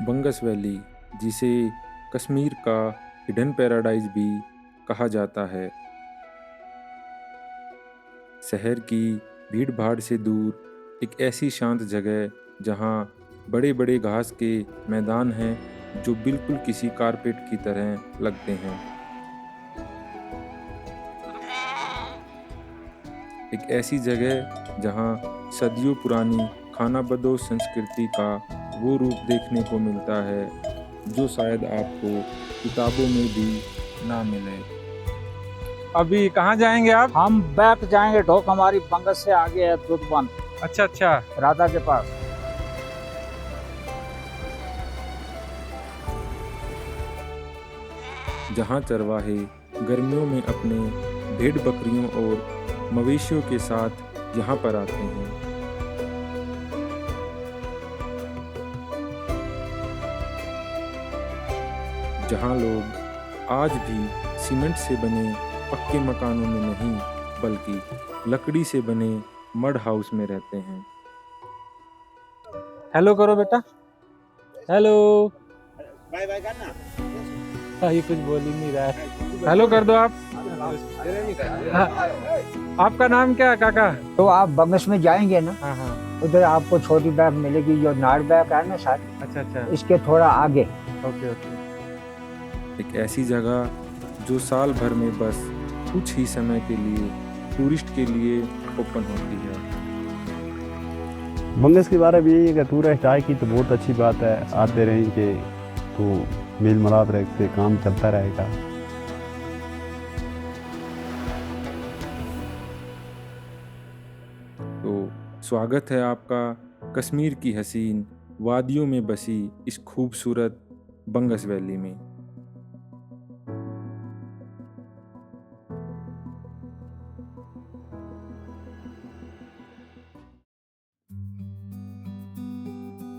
बंगस valley, जिसे कश्मीर का hidden paradise भी कहा जाता है, शहर की भीड़ भाड़ से दूर एक ऐसी शांत जगह जहां बड़े बड़े घास के मैदान हैं जो बिल्कुल किसी कारपेट की तरह लगते हैं। एक ऐसी जगह जहां सदियों पुरानी खानाबदोश संस्कृति का वो रूप देखने को मिलता है जो शायद आपको किताबों में भी ना मिले। अभी कहाँ जाएंगे आप? हम बैक जाएंगे, ढोक हमारी बंगस से आगे है, दुधबन अच्छा अच्छा, राधा के पास। जहां चरवाहे गर्मियों में अपने भेड़ बकरियों और मवेशियों के साथ यहाँ पर आते हैं। जहां लोग आज भी सीमेंट से बने पक्के मकानों में नहीं बल्कि लकड़ी से बने मड हाउस में रहते हैं। हेलो करो बेटा, हेलो। बाय बाय करना। ये कुछ बोल ही नहीं रहा है। हेलो कर दो आप। हाँ, आपका नाम क्या है काका? तो आप बंगस में जाएंगे ना, हाँ हाँ, उधर आपको छोटी बैग मिलेगी, जो नाड़ बैग है ना सर, अच्छा अच्छा, इसके थोड़ा आगे। Okay okay. एक ऐसी जगह जो साल भर में बस कुछ ही समय के लिए टूरिस्ट के लिए ओपन होती है। बंगस के बारे में यही है कि टूरिस्ट आए की तो बहुत अच्छी बात है, आते रहेंगे तो मेल मिलाप रखते काम चलता रहेगा। तो स्वागत है आपका कश्मीर की हसीन वादियों में बसी इस खूबसूरत बंगस वैली में।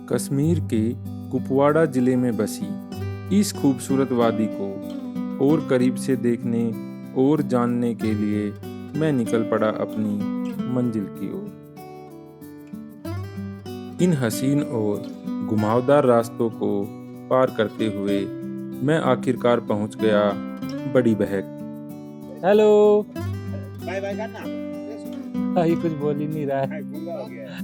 कश्मीर के कुपवाड़ा जिले में बसी इस खूबसूरत वादी को और करीब से देखने और जानने के लिए मैं निकल पड़ा अपनी मंजिल की ओर। इन हसीन और घुमावदार रास्तों को पार करते हुए मैं आखिरकार पहुंच गया बड़ी बहक। हेलो। बाय बाय करना। ये कुछ बोल ही नहीं रहा है। गूंगा हो गया।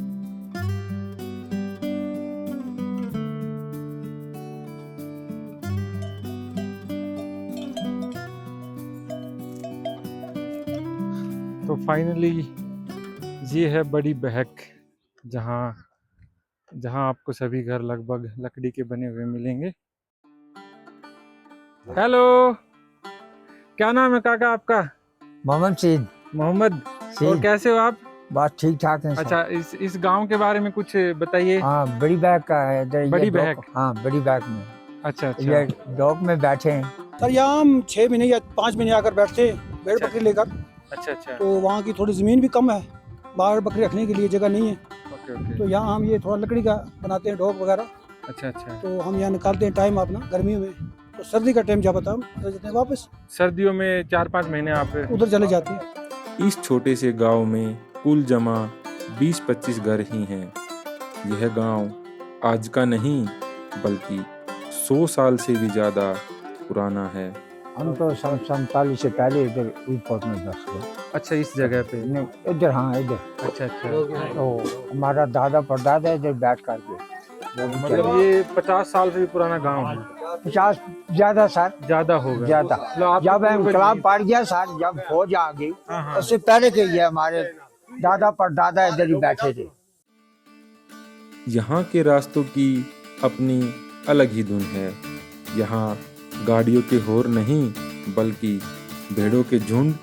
तो फाइनली ये है बड़ी बहक, जहाँ जहाँ आपको सभी घर लगभग लकड़ी के बने हुए मिलेंगे। हेलो, क्या नाम है काका आपका? मोहम्मद सीद। मोहम्मद। और कैसे हो आप? बात ठीक ठाक है। अच्छा, इस गांव के बारे में कुछ बताइए। हाँ, बड़ी बैग का है इधर। बड़ी बैग? हाँ, बड़ी बैग में। अच्छा अच्छा, ये डॉक में बैठे हैं। सर यहाँ हम 6 महीने या 5 महीने आकर बैठते हैं भेड़ अच्छा। बकरी लेकर। अच्छा अच्छा, तो वहाँ की थोड़ी ज़मीन भी कम है, बाहर बकरी रखने के लिए जगह नहीं है, ओके ओके। तो यहाँ हम ये थोड़ा लकड़ी का बनाते हैं ढोक वगैरह। अच्छा अच्छा, तो हम यहाँ निकालते हैं टाइम अपना गर्मियों में, तो सर्दी का टाइम जब आता हम चले जाते हैं वापस, सर्दियों में 4-5 महीने आप उधर चले जाते हैं। इस छोटे से गांव में कुल जमा 20-25 घर ही हैं। यह गांव आज का नहीं बल्कि 100 साल से भी ज़्यादा पुराना है। हम तो 47 से पहले इधर एयरपोर्ट में बस गए। अच्छा, इस जगह पे? नहीं, इधर। हाँ, इधर। अच्छा अच्छा, तो हमारा दादा परदादा इधर बैठ करके। मतलब ये 50 साल से भी पुराना गांव है? 50 ज्यादा सर, ज्यादा होगा ज्यादा। मतलब आप जब इनकलाब पड़ गया सर, जब फौज आ गई, हाँ हाँ, उससे पहले के ये हमारे दादा परदादा इधर ही बैठे थे। यहाँ के रास्तों की अपनी अलग ही धुन है। यहाँ गाड़ियों के हॉर नहीं बल्कि भेड़ों के झुंड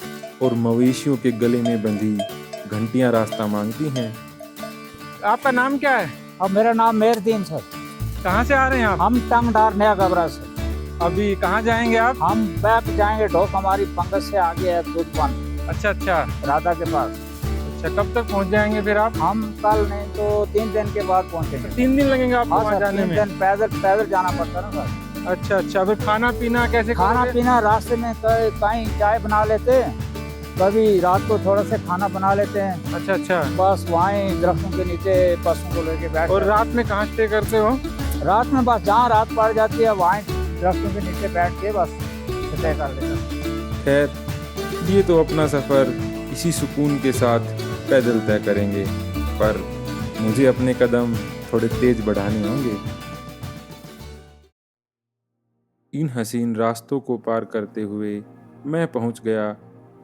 और मवेशियों के गले में बंधी घंटियां रास्ता मांगती हैं। आपका नाम क्या है? अब मेरा नाम मेहरदीन सर। कहाँ से आ रहे हैं आप? हम टंगडार नया गबरा से। अभी कहाँ जाएंगे आप? हम बैक जाएंगे, ढोक हमारी बंगस से आगे है, दुधबन अच्छा अच्छा, राधा के पास। अच्छा, कब तक पहुँच जाएंगे फिर आप? हम कल नहीं तो 3 दिन के बाद पहुँचेंगे। 3 दिन लगेंगे आपको हाँ वहाँ सर, जाने 3 में? दिन पैदल जाना पड़ता है ना सर। अच्छा अच्छा, फिर खाना पीना कैसे खाना करोगे? पीना रास्ते में कहीं चाय बना लेते हैं, कभी रात को थोड़ा सा खाना बना लेते हैं, अच्छा अच्छा, बस वहीं दरख्तों के नीचे पशुओं को लेके बैठ। और रात में कहाँ स्टे करते हो? रात में बस जहाँ रात पड़ जाती है वहाँ दरख्तों के नीचे बैठ के बस तय कर लेता। खैर ये तो अपना सफ़र इसी सुकून के साथ पैदल तय करेंगे, पर मुझे अपने कदम थोड़े तेज बढ़ाने होंगे। इन हसीन रास्तों को पार करते हुए मैं पहुंच गया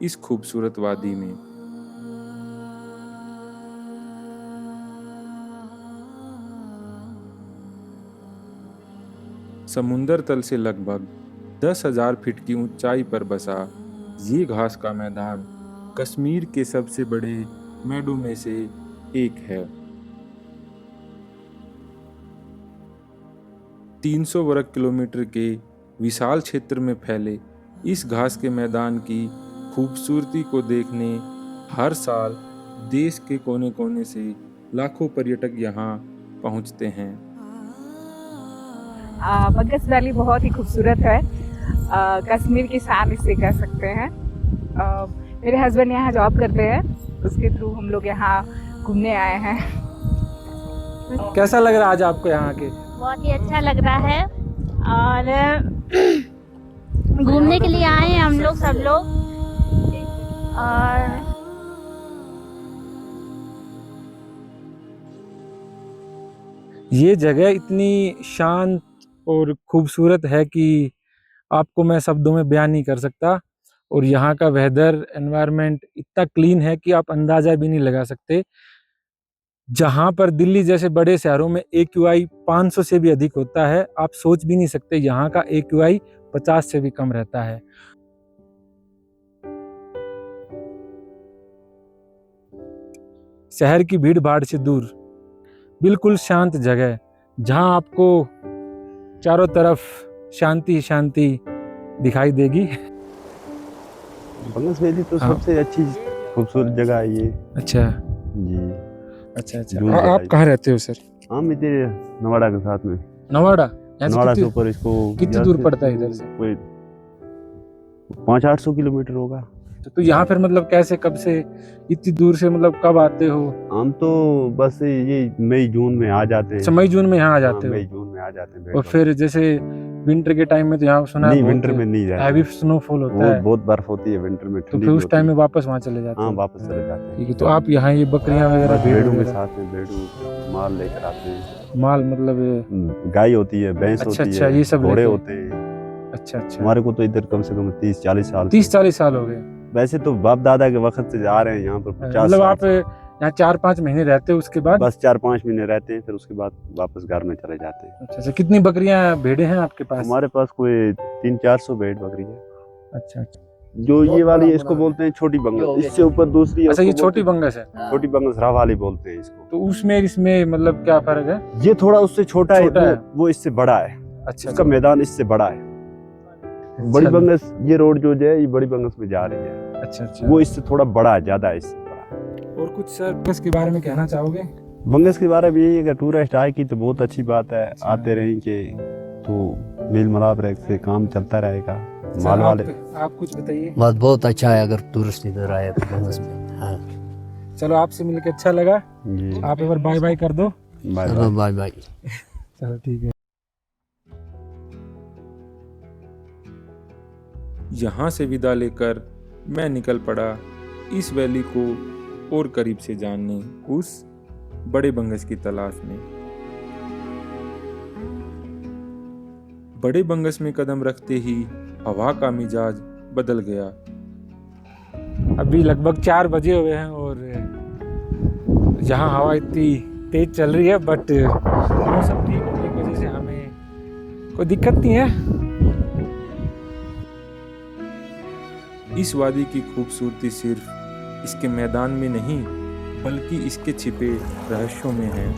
इस खूबसूरत वादी में। समुंदर तल से लगभग 10,000 फीट की ऊंचाई पर बसा ये घास का मैदान कश्मीर के सबसे बड़े मेडों में से एक है। 300 वर्ग किलोमीटर के विशाल क्षेत्र में फैले इस घास के मैदान की खूबसूरती को देखने हर साल देश के कोने कोने से लाखों पर्यटक यहाँ पहुँचते हैं। बंगस वैली बहुत ही खूबसूरत है। कश्मीर की शान इसे कह सकते हैं। मेरे हस्बैंड यहाँ जॉब करते हैं, उसके थ्रू हम लोग यहाँ घूमने आए हैं। कैसा लग रहा है आज आपको यहाँ के? बहुत ही अच्छा लग रहा है और घूमने के लिए आए हैं हम लोग सब लोग। और ये जगह इतनी शांत और खूबसूरत है कि आपको मैं शब्दों में बयान नहीं कर सकता। और यहाँ का वेदर एनवायरनमेंट इतना क्लीन है कि आप अंदाज़ा भी नहीं लगा सकते। जहाँ पर दिल्ली जैसे बड़े शहरों में AQI 500 से भी अधिक होता है, आप सोच भी नहीं सकते यहाँ का AQI 50 से भी कम रहता है। शहर की भीड़ भाड़ से दूर बिल्कुल शांत जगह, जहाँ आपको चारों तरफ शांति शांति दिखाई देगी। बंगस वैली तो हाँ। सबसे अच्छी खूबसूरत जगह है ये। अच्छा जी। अच्छा। आप कहाँ रहते हो सर? हम इधर नवाड़ा के साथ में। नवाड़ा? यहाँ से नवाड़ा से कितनी- ऊपर इसको कितनी दूर पड़ता है इधर से? कोई 500-800 किलोमीटर होगा। तो यहाँ फिर मतलब कैसे, कब से इतनी दूर से, मतलब कब आते हो? हम तो बस ये मई जून में आ जाते हैं। अच्छा, मई जून में यहाँ आ जाते हाँ, मई हो? जून में आ जाते हैं। और फिर जैसे विंटर के टाइम में तो यहाँ सुना नहीं, है विंटर में नहीं जाते। हैवी स्नोफॉल होता है, बहुत बर्फ होती है विंटर में। तो ठंडी फिर भी उस टाइम में होती वापस वहाँ चले है। जाते हाँ, हो? वापस चले जाते हैं। ठीक है। तो आप यहाँ ये बकरियाँ वगैरह, भेड़ भेड़ों के वगैरह, साथ में भेड़ों माल लेकर आते हैं। माल मतलब गाय होती है, भैंस अच्छा, होती अच्छा, है, ये सब घोड़े लेके- होते हैं। अच्छा अच्छा। हमारे को तो इधर कम से कम 30-40 साल 30-40 साल हो गए? वैसे तो बाप दादा के वक्त से आ रहे हैं यहाँ पर। 50 मतलब साल आप से। यहाँ 4-5 महीने रहते हो, उसके बाद? बस 4-5 महीने रहते हैं, फिर उसके बाद वापस घर में चले जाते हैं। अच्छा। कितनी बकरियाँ भेड़े हैं आपके पास? हमारे पास कोई 300-400 भेड़ बकरी है। अच्छा। जो ये वाली है, इसको बोलते हैं छोटी बंगस। इससे ऊपर दूसरी है, अच्छा, ये उसको छोटी बोलते बंगस है? हैं- छोटी बंगस राह वाली बोलते हैं इसको। तो उसमें इसमें मतलब क्या फर्क है? ये थोड़ा उससे छोटा छोटा है, है। वो इससे बड़ा है। अच्छा। उसका मैदान इससे बड़ा है। बड़ी बंगस, ये रोड जो है ये बड़ी बंगस में जा रही है। अच्छा अच्छा। वो इससे थोड़ा बड़ा है, ज्यादा है इससे बड़ा। और कुछ सर बंगस के बारे में कहना चाहोगे? बंगस के बारे में यही है कि टूरिस्ट आए की तो बहुत अच्छी बात है। आते रहेंगे तो मेल मिलाप रह से काम चलता रहेगा। माल वाले आप कुछ बताइए। बहुत अच्छा है अगर टूरिस्ट इधर आए तो बंगस में। हाँ, चलो, आपसे मिलकर अच्छा लगा। जी। आप एक बार बाय बाय कर दो। बाय चलो बाय बाय। चलो ठीक है। यहाँ से विदा लेकर मैं निकल पड़ा इस वैली को और करीब से जानने, उस बड़े बंगस की तलाश में। बड़े बंगस में कदम रखते ही हवा का मिजाज बदल गया। अभी लगभग 4 बजे हुए हैं और यहाँ हवा इतनी तेज चल रही है, बट मौसम ठीक होने की वजह से हमें कोई दिक्कत नहीं है। इस वादी की खूबसूरती सिर्फ इसके मैदान में नहीं, बल्कि इसके छिपे रहस्यों में है।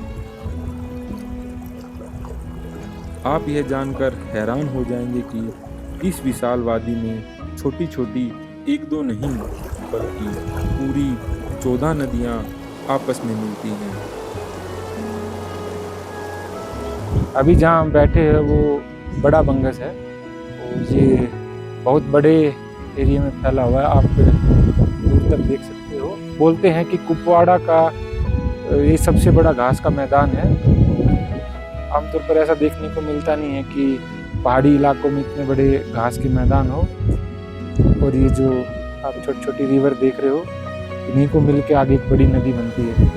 आप यह जानकर हैरान हो जाएंगे कि इस विशाल वादी में छोटी छोटी 1-2 नहीं, बल्कि पूरी 14 नदियां आपस में मिलती हैं। अभी जहाँ हम बैठे हैं वो बड़ा बंगस है और ये बहुत बड़े एरिया में फैला हुआ है, आप दूर तक देख सकते हो। बोलते हैं कि कुपवाड़ा का ये सबसे बड़ा घास का मैदान है। आमतौर पर ऐसा देखने को मिलता नहीं है कि पहाड़ी इलाकों में इतने बड़े घास के मैदान हो। और ये जो आप छोटी छोटी रिवर देख रहे हो, इन्हीं को मिल के आगे एक बड़ी नदी बनती है।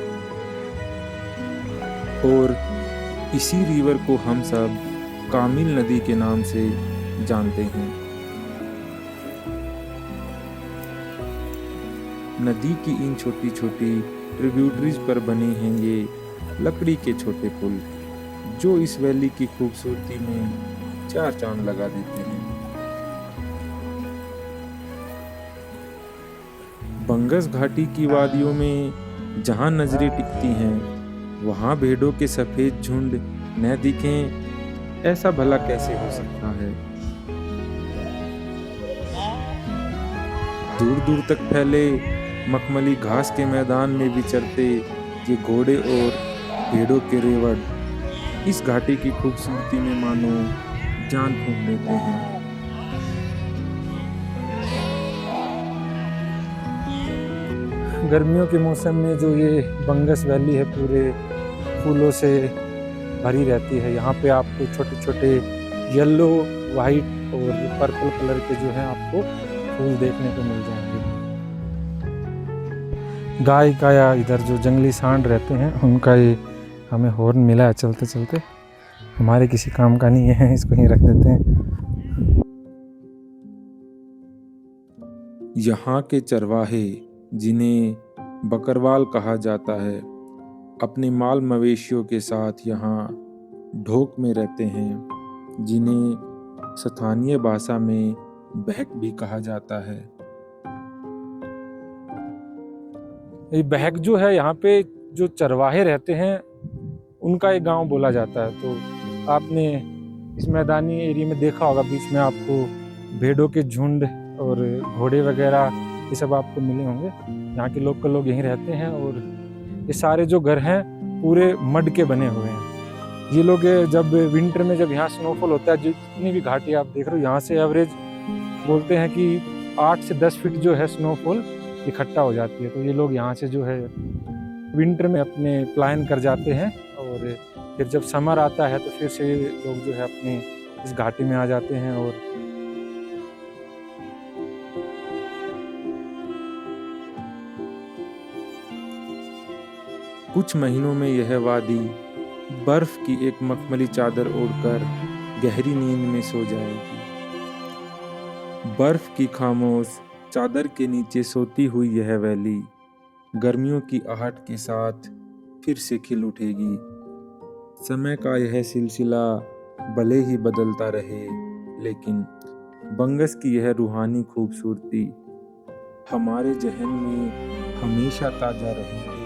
और इसी रिवर को हम सब कामिल नदी के नाम से जानते हैं। नदी की इन छोटी छोटी ट्रिब्यूटरीज पर बने हैं ये लकड़ी के छोटे पुल, जो इस वैली की खूबसूरती में चार चांद लगा देते हैं। बंगस घाटी की वादियों में जहां नजरें टिकती हैं, वहां भेड़ों के सफेद झुंड न दिखें, ऐसा भला कैसे हो सकता है। दूर दूर तक फैले मखमली घास के मैदान में विचरते ये घोड़े और भेड़ों के रेवड़ इस घाटी की खूबसूरती में मानो जान फूंक देते हैं। गर्मियों के मौसम में जो ये बंगस वैली है पूरे फूलों से भरी रहती है। यहाँ पे आपको छोटे छोटे येलो, वाइट और पर्पल कलर के जो हैं आपको फूल देखने को मिल जाएंगे। गाय का या इधर जो जंगली सांड रहते हैं उनका ये हमें हॉर्न मिला है चलते चलते। हमारे किसी काम का नहीं है, इसको यहीं रख देते हैं। यहाँ के चरवाहे, जिन्हें बकरवाल कहा जाता है, अपने माल मवेशियों के साथ यहाँ ढोक में रहते हैं, जिन्हें स्थानीय भाषा में बहक भी कहा जाता है। ये बहक जो है, यहाँ पे जो चरवाहे रहते हैं उनका एक गांव बोला जाता है। तो आपने इस मैदानी एरिया में देखा होगा, बीच में आपको भेड़ों के झुंड और घोड़े वगैरह ये सब आपको मिले होंगे। यहाँ के लोकल लोग यहीं रहते हैं और ये सारे जो घर हैं पूरे मड के बने हुए हैं। ये लोग जब विंटर में जब यहाँ स्नोफॉल होता है, जितनी भी घाटी आप देख रहे हो, यहाँ से एवरेज बोलते हैं कि 8 से 10 फीट जो है स्नोफॉल इकट्ठा हो जाती है। तो ये लोग यहाँ से जो है विंटर में अपने प्लान कर जाते हैं और फिर जब समर आता है तो फिर से लोग जो है अपने इस घाटी में आ जाते हैं। और कुछ महीनों में यह वादी बर्फ की एक मखमली चादर ओढ़कर गहरी नींद में सो जाएगी। बर्फ की खामोश चादर के नीचे सोती हुई यह वैली गर्मियों की आहट के साथ फिर से खिल उठेगी। समय का यह सिलसिला भले ही बदलता रहे, लेकिन बंगस की यह रूहानी खूबसूरती हमारे जहन में हमेशा ताजा रहेगी।